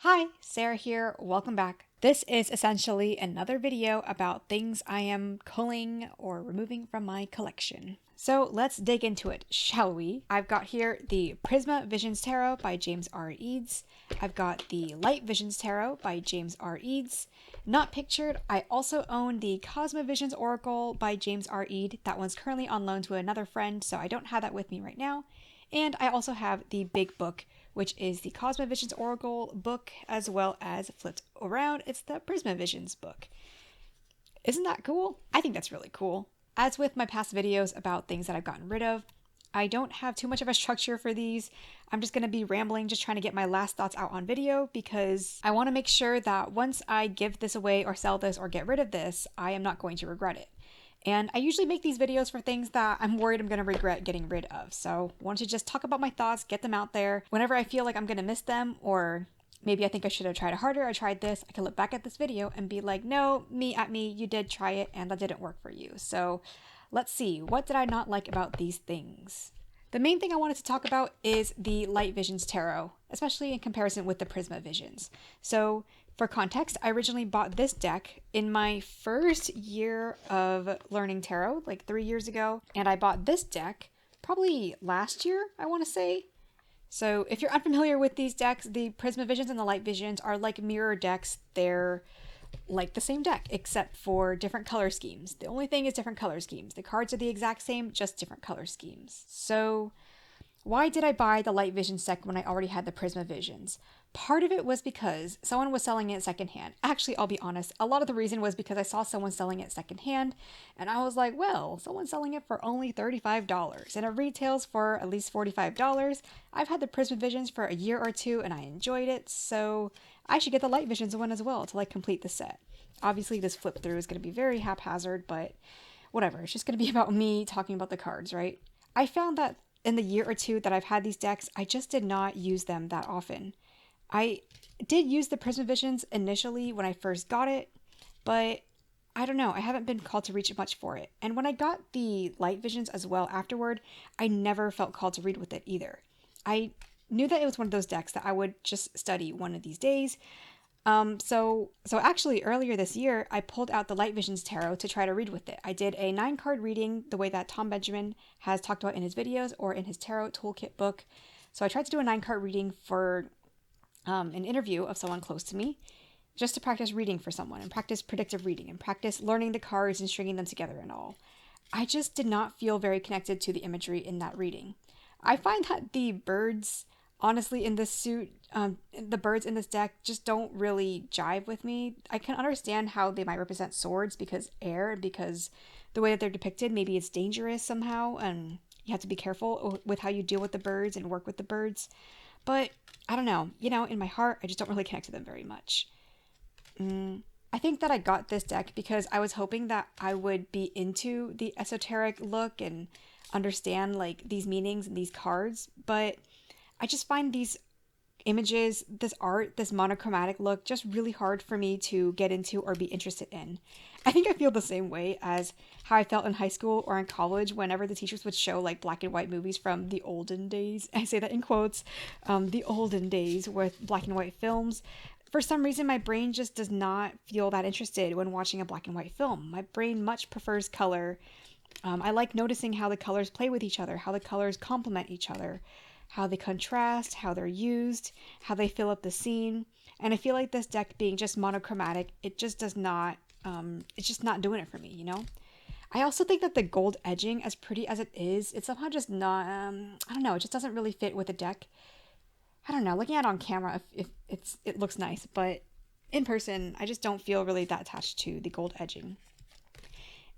Hi, Sarah here. Welcome back. This is essentially another video about things I am culling or removing from my collection. So let's dig into it, shall we? I've got here the Prisma Visions Tarot by James R. Eads. I've got the Light Visions Tarot by James R. Eads. Not pictured, I also own the Cosma Visions Oracle by James R. Ead. That one's currently on loan to another friend, so I don't have that with me right now. And I also have the big book, which is the Cosma Visions Oracle book, as well as flipped around, it's the Prisma Visions book. Isn't that cool? I think that's really cool. As with my past videos about things that I've gotten rid of, I don't have too much of a structure for these. I'm just going to be rambling, just trying to get my last thoughts out on video because I want to make sure that once I give this away or sell this or get rid of this, I am not going to regret it. And I usually make these videos for things that I'm worried I'm going to regret getting rid of. So I want to just talk about my thoughts, get them out there. Whenever I feel like I'm going to miss them, or maybe I think I should have tried harder, I tried this, I can look back at this video and be like, no, me, you did try it and that didn't work for you. So let's see, what did I not like about these things? The main thing I wanted to talk about is the Light Visions Tarot, especially in comparison with the Prisma Visions. So for context, I originally bought this deck in my first year of learning tarot, like 3 years ago, and I bought this deck probably last year, I want to say. So if you're unfamiliar with these decks, the Prisma Visions and the Light Visions are like mirror decks. They're like the same deck, except for different color schemes. The only thing is different color schemes. The cards are the exact same, just different color schemes. So why did I buy the Light Visions deck when I already had the Prisma Visions? Part of it was because someone was selling it secondhand. Actually, I'll be honest, a lot of the reason was because I saw someone selling it secondhand, and I was like, well, someone's selling it for only $35, and it retails for at least $45. I've had the Prisma Visions for a year or two, and I enjoyed it, so I should get the Light Visions one as well to like complete the set. Obviously, this flip through is going to be very haphazard, but whatever. It's just going to be about me talking about the cards, right? I found that in the year or two that I've had these decks, I just did not use them that often. I did use the Prisma Visions initially when I first got it, but I don't know, I haven't been called to reach much for it. And when I got the Light Visions as well afterward, I never felt called to read with it either. I knew that it was one of those decks that I would just study one of these days. So actually earlier this year, I pulled out the Light Visions Tarot to try to read with it. I did a 9-card reading the way that Tom Benjamin has talked about in his videos or in his Tarot Toolkit book. So I tried to do a 9-card reading for an interview of someone close to me, just to practice reading for someone and practice predictive reading and practice learning the cards and stringing them together and all. I just did not feel very connected to the imagery in that reading. I find that the birds, honestly, in this suit, the birds in this deck just don't really jive with me. I can understand how they might represent swords because air, because the way that they're depicted, maybe it's dangerous somehow, and you have to be careful with how you deal with the birds and work with the birds. But I don't know, in my heart, I just don't really connect to them very much. I think that I got this deck because I was hoping that I would be into the esoteric look and understand like these meanings and these cards, but I just find these images, this art, this monochromatic look just really hard for me to get into or be interested in. I think I feel the same way as how I felt in high school or in college whenever the teachers would show like black and white movies from the olden days. I say that in quotes, the olden days with black and white films. For some reason, my brain just does not feel that interested when watching a black and white film. My brain much prefers color. I like noticing how the colors play with each other, how the colors complement each other, how they contrast, how they're used, how they fill up the scene. And I feel like this deck being just monochromatic, it just does not, it's just not doing it for me, I also think that the gold edging, as pretty as it is, it's somehow just not, I don't know, it just doesn't really fit with the deck. I don't know, looking at it on camera, if it looks nice, but in person, I just don't feel really that attached to the gold edging.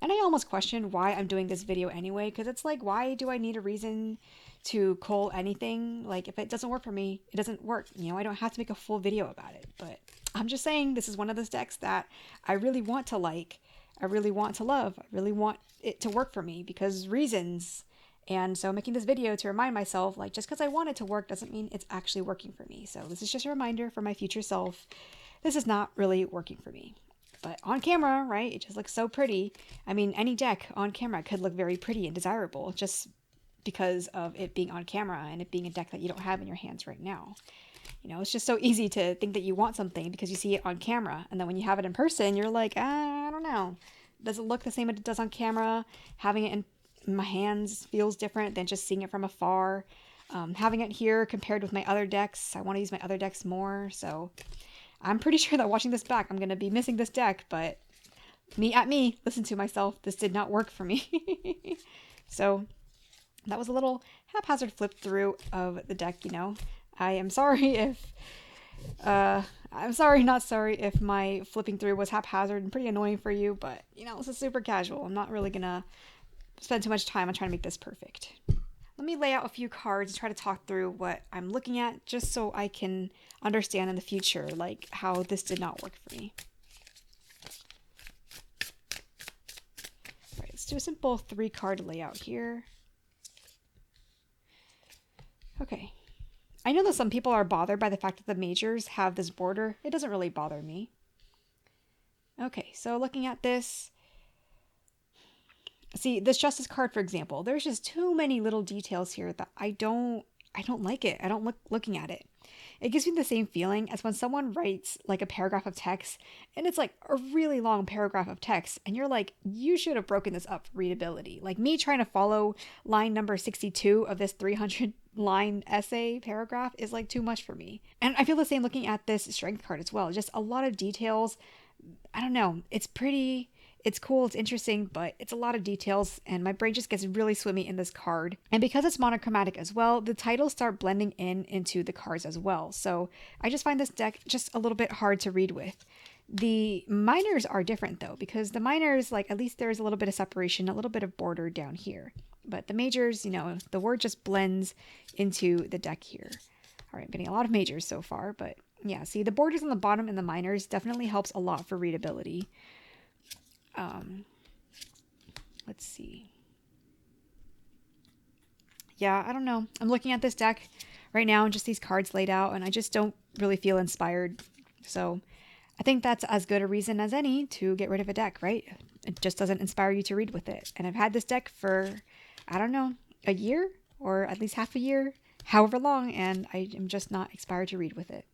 And I almost question why I'm doing this video anyway, because it's like, why do I need a reason to cull anything? Like, if it doesn't work for me, it doesn't work. I don't have to make a full video about it. But I'm just saying this is one of those decks that I really want to like, I really want to love, I really want it to work for me because reasons. And so making this video to remind myself, like, just because I want it to work doesn't mean it's actually working for me. So this is just a reminder for my future self. This is not really working for me. But on camera, right, it just looks so pretty. I mean, any deck on camera could look very pretty and desirable just because of it being on camera and it being a deck that you don't have in your hands right now. You know, it's just so easy to think that you want something because you see it on camera. And then when you have it in person, you're like, I don't know. Does it look the same as it does on camera? Having it in my hands feels different than just seeing it from afar. Having it here compared with my other decks, I want to use my other decks more. So I'm pretty sure that watching this back, I'm going to be missing this deck. But listen to myself. This did not work for me. So that was a little haphazard flip through of the deck, you know. I am sorry if, not sorry if my flipping through was haphazard and pretty annoying for you, but, you know, this is super casual. I'm not really gonna spend too much time on trying to make this perfect. Let me lay out a few cards and try to talk through what I'm looking at, just so I can understand in the future, like, how this did not work for me. All right, let's do a simple 3-card layout here. Okay. I know that some people are bothered by the fact that the majors have this border. It doesn't really bother me. Okay, so looking at this, see this justice card, for example, there's just too many little details here that I don't like it. I don't like looking at it. It gives me the same feeling as when someone writes like a paragraph of text and it's like a really long paragraph of text and you're like, you should have broken this up for readability. Like me trying to follow line number 62 of this 300 line essay paragraph is like too much for me. And I feel the same looking at this strength card as well. Just a lot of details. I don't know. It's pretty. It's cool, it's interesting, but it's a lot of details and my brain just gets really swimmy in this card. And because it's monochromatic as well, the titles start blending into the cards as well. So I just find this deck just a little bit hard to read with. The minors are different though, because the minors, like at least there's a little bit of separation, a little bit of border down here. But the majors, you know, the word just blends into the deck here. All right, I'm getting a lot of majors so far, but yeah, see the borders on the bottom and the minors definitely helps a lot for readability. Let's see. Yeah, I don't know. I'm looking at this deck right now and just these cards laid out and I just don't really feel inspired. So I think that's as good a reason as any to get rid of a deck, right? It just doesn't inspire you to read with it. And I've had this deck for, I don't know, a year or at least half a year, however long, and I am just not inspired to read with it.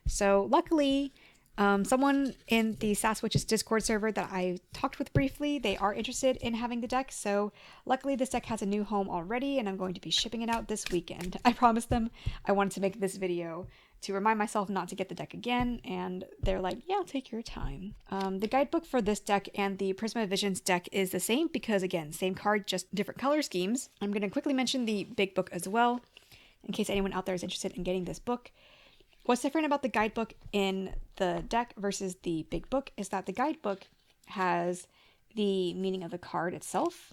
So luckily, someone in the Sass Witches Discord server that I talked with briefly, they are interested in having the deck. So luckily this deck has a new home already and I'm going to be shipping it out this weekend. I promised them I wanted to make this video to remind myself not to get the deck again. And they're like, yeah, take your time. The guidebook for this deck and the Prisma Visions deck is the same because again, same card, just different color schemes. I'm going to quickly mention the big book as well, in case anyone out there is interested in getting this book. What's different about the guidebook in the deck versus the big book is that the guidebook has the meaning of the card itself.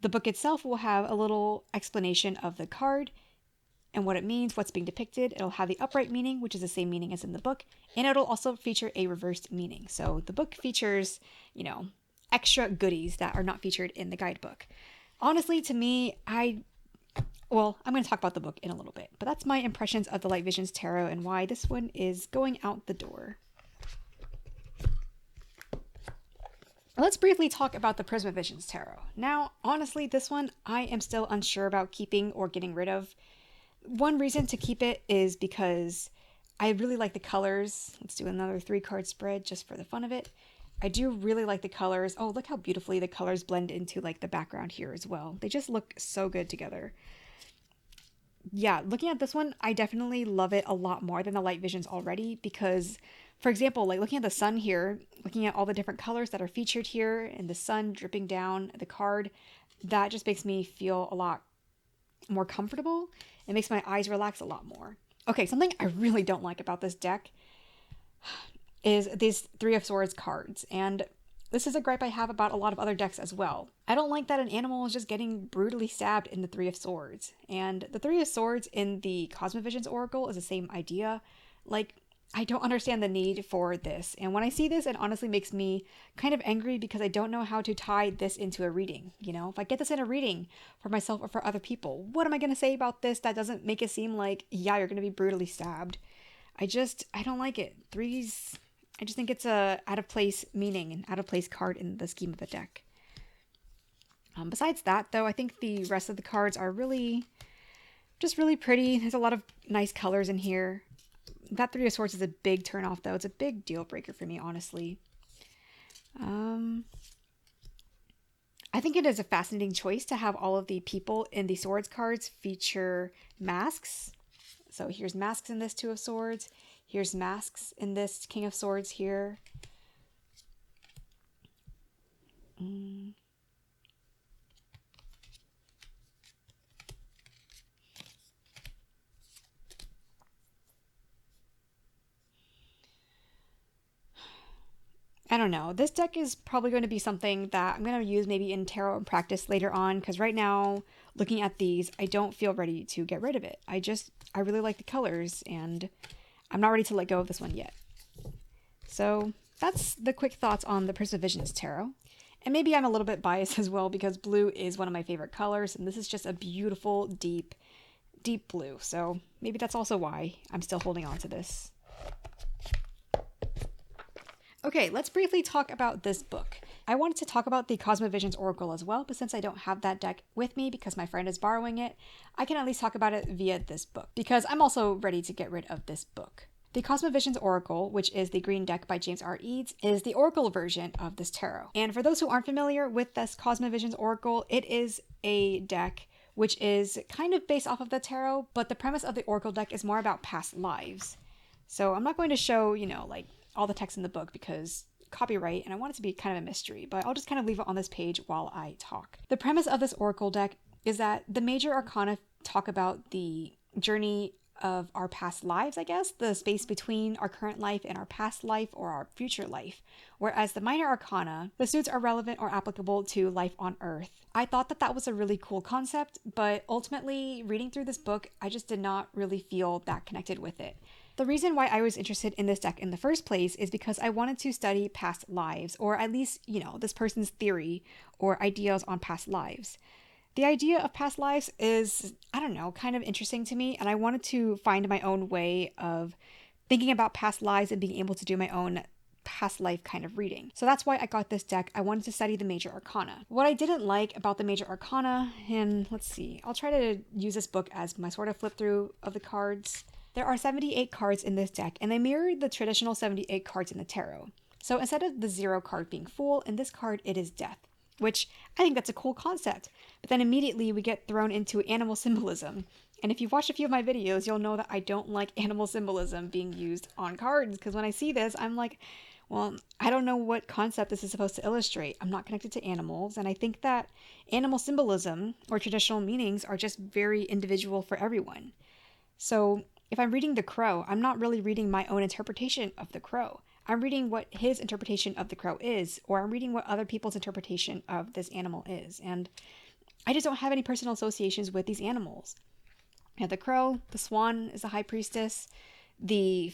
The book itself will have a little explanation of the card and what it means, what's being depicted. It'll have the upright meaning, which is the same meaning as in the book, and it'll also feature a reversed meaning. So the book features, you know, extra goodies that are not featured in the guidebook. Honestly, to me, well, I'm going to talk about the book in a little bit, but that's my impressions of the Light Visions Tarot and why this one is going out the door. Let's briefly talk about the Prisma Visions Tarot. Now, honestly, this one I am still unsure about keeping or getting rid of. One reason to keep it is because I really like the colors. Let's do another 3-card spread just for the fun of it. I do really like the colors. Oh, look how beautifully the colors blend into like the background here as well. They just look so good together. Yeah, looking at this one, I definitely love it a lot more than the Light Visions already because, for example, like looking at the sun here, looking at all the different colors that are featured here and the sun dripping down the card, that just makes me feel a lot more comfortable. It makes my eyes relax a lot more. Okay, something I really don't like about this deck is these 3 of Swords cards, and this is a gripe I have about a lot of other decks as well. I don't like that an animal is just getting brutally stabbed in the 3 of Swords. And the 3 of Swords in the Cosma Visions Oracle is the same idea. Like, I don't understand the need for this. And when I see this, it honestly makes me kind of angry because I don't know how to tie this into a reading. You know, if I get this in a reading for myself or for other people, what am I going to say about this that doesn't make it seem like, yeah, you're going to be brutally stabbed? I don't like it. I just think it's a out of place meaning and out of place card in the scheme of the deck. Besides that, though, I think the rest of the cards are really Just really pretty. There's a lot of nice colors in here. That Three of Swords is a big turnoff, though. It's a big deal breaker for me, honestly. I think it is a fascinating choice to have all of the people in the Swords cards feature masks. So here's masks in this Two of Swords. Here's masks in this King of Swords here. I don't know. This deck is probably going to be something that I'm going to use maybe in tarot and practice later on, because right now, looking at these, I don't feel ready to get rid of it. I really like the colors, and I'm not ready to let go of this one yet. So that's the quick thoughts on the Prisma Visions Tarot. And maybe I'm a little bit biased as well, because blue is one of my favorite colors, and this is just a beautiful, deep, deep blue. So maybe that's also why I'm still holding on to this. Okay, let's briefly talk about this book. I wanted to talk about the Cosma Visions Oracle as well, but since I don't have that deck with me because my friend is borrowing it, I can at least talk about it via this book, because I'm also ready to get rid of this book. The Cosma Visions Oracle, which is the green deck by James R. Eads, is the Oracle version of this tarot. And for those who aren't familiar with this Cosma Visions Oracle, it is a deck which is kind of based off of the tarot, but the premise of the Oracle deck is more about past lives. So I'm not going to show, like all the text in the book because copyright, and I want it to be kind of a mystery, but I'll just kind of leave it on this page while I talk. The premise of this Oracle deck is that the major arcana talk about the journey of our past lives, I guess, the space between our current life and our past life or our future life. Whereas the minor arcana, the suits are relevant or applicable to life on Earth. I thought that was a really cool concept, but ultimately, reading through this book, I just did not really feel that connected with it. The reason why I was interested in this deck in the first place is because I wanted to study past lives, or at least, this person's theory or ideas on past lives. The idea of past lives is, kind of interesting to me, and I wanted to find my own way of thinking about past lives and being able to do my own past life kind of reading. So that's why I got this deck. I wanted to study the major arcana. What I didn't like about the major arcana, and let's see, I'll try to use this book as my sort of flip through of the cards. There are 78 cards in this deck, and they mirror the traditional 78 cards in the tarot. So instead of the 0 card being Fool, in this card it is Death, which I think that's a cool concept. But then immediately we get thrown into animal symbolism. And if you've watched a few of my videos, you'll know that I don't like animal symbolism being used on cards, because when I see this, I'm like, well, I don't know what concept this is supposed to illustrate. I'm not connected to animals, and I think that animal symbolism or traditional meanings are just very individual for everyone. So if I'm reading the crow, I'm not really reading my own interpretation of the crow. I'm reading what his interpretation of the crow is, or I'm reading what other people's interpretation of this animal is. And I just don't have any personal associations with these animals. The crow, the swan is the high priestess. The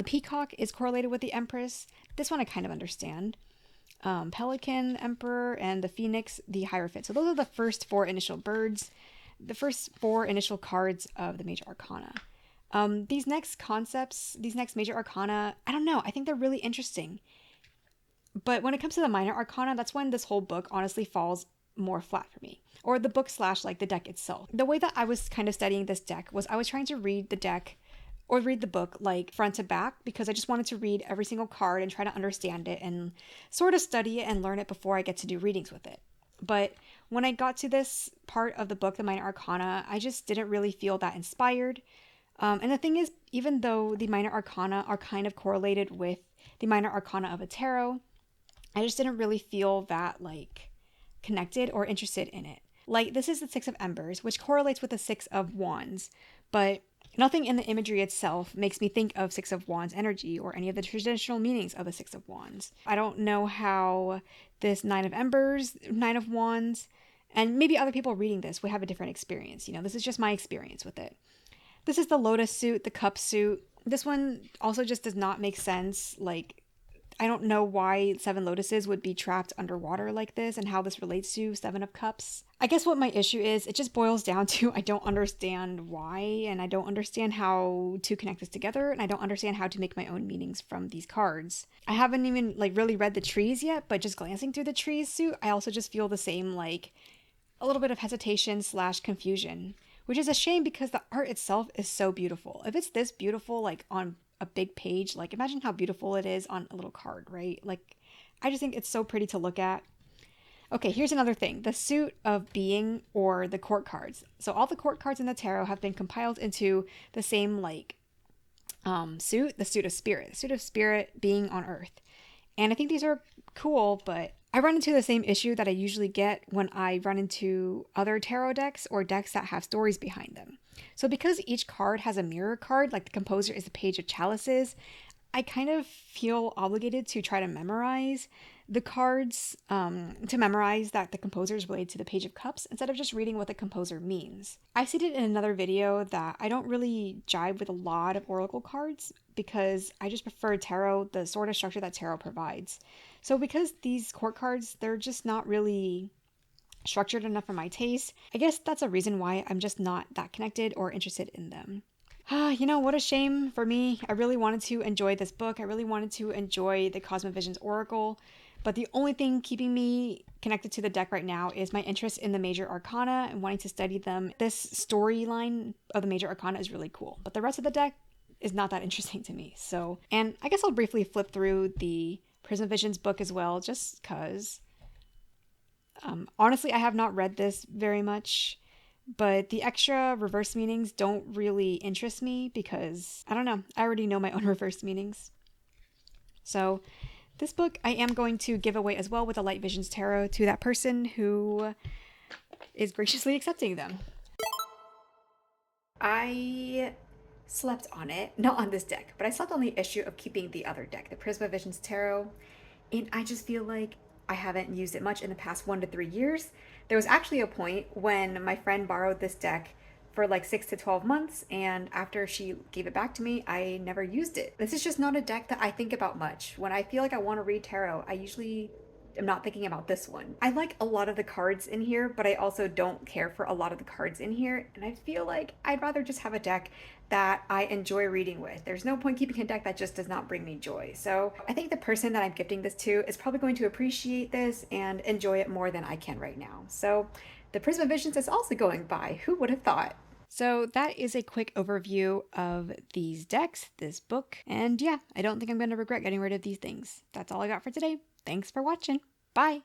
peacock is correlated with the empress. This one I kind of understand. Pelican, emperor, and the phoenix, the hierophant. So those are the first 4 initial birds, the first 4 initial cards of the major arcana. These next concepts, these next major arcana, I don't know, I think they're really interesting. But when it comes to the minor arcana, that's when this whole book honestly falls more flat for me. Or the book / the deck itself. The way that I was kind of studying this deck was I was trying to read the deck or read the book front to back, because I just wanted to read every single card and try to understand it and sort of study it and learn it before I get to do readings with it. But when I got to this part of the book, the minor arcana, I just didn't really feel that inspired. And the thing is, even though the minor arcana are kind of correlated with the minor arcana of a tarot, I just didn't really feel that connected or interested in it. This is the 6 of Embers, which correlates with the 6 of Wands, but nothing in the imagery itself makes me think of 6 of Wands energy or any of the traditional meanings of the 6 of Wands. I don't know how this 9 of Embers, 9 of Wands, and maybe other people reading this would have a different experience. This is just my experience with it. This is the Lotus suit, the Cup suit. This one also just does not make sense. I don't know why 7 lotuses would be trapped underwater like this and how this relates to 7 of Cups. I guess what my issue is, it just boils down to I don't understand why, and I don't understand how to connect this together, and I don't understand how to make my own meanings from these cards. I haven't even really read the trees yet, but just glancing through the trees suit, I also just feel the same a little bit of hesitation / confusion, which is a shame because the art itself is so beautiful. If it's this beautiful, like on a big page, like imagine how beautiful it is on a little card, right? Like, I just think it's so pretty to look at. Okay, here's another thing. The suit of being, or the court cards. So all the court cards in the tarot have been compiled into the same like suit, the suit of spirit, being on earth. And I think these are cool, but I run into the same issue that I usually get when I run into other tarot decks or decks that have stories behind them. So because each card has a mirror card, like the composer is the Page of Chalices, I kind of feel obligated to try to memorize the cards, to memorize that the composer is related to the Page of Cups instead of just reading what the composer means. I stated in another video that I don't really jive with a lot of oracle cards because I just prefer tarot, the sort of structure that tarot provides. So because these court cards, they're just not really structured enough for my taste, I guess that's a reason why I'm just not that connected or interested in them. You know, what a shame for me. I really wanted to enjoy this book. I really wanted to enjoy the Cosma Visions Oracle. But the only thing keeping me connected to the deck right now is my interest in the major arcana and wanting to study them. This storyline of the major arcana is really cool. But the rest of the deck is not that interesting to me. So, and I guess I'll briefly flip through the Prisma Visions book as well, just because. Honestly, I have not read this very much. But the extra reverse meanings don't really interest me because, I don't know, I already know my own reverse meanings. So this book I am going to give away as well with the Light Visions Tarot to that person who is graciously accepting them. I slept on it, not on this deck, but I slept on the issue of keeping the other deck, the Prisma Visions Tarot, and I just feel like I haven't used it much in the past 1 to 3 years. There was actually a point when my friend borrowed this deck for like 6 to 12 months, and after she gave it back to me, I never used it. This is just not a deck that I think about much. When I feel like I want to read tarot, I usually am not thinking about this one. I like a lot of the cards in here, but I also don't care for a lot of the cards in here, and I feel like I'd rather just have a deck that I enjoy reading with. There's no point keeping a deck that just does not bring me joy. So I think the person that I'm gifting this to is probably going to appreciate this and enjoy it more than I can right now. So the Prisma Visions is also going by. Who would have thought? So that is a quick overview of these decks, this book, and yeah, I don't think I'm going to regret getting rid of these things. That's all I got for today. Thanks for watching. Bye!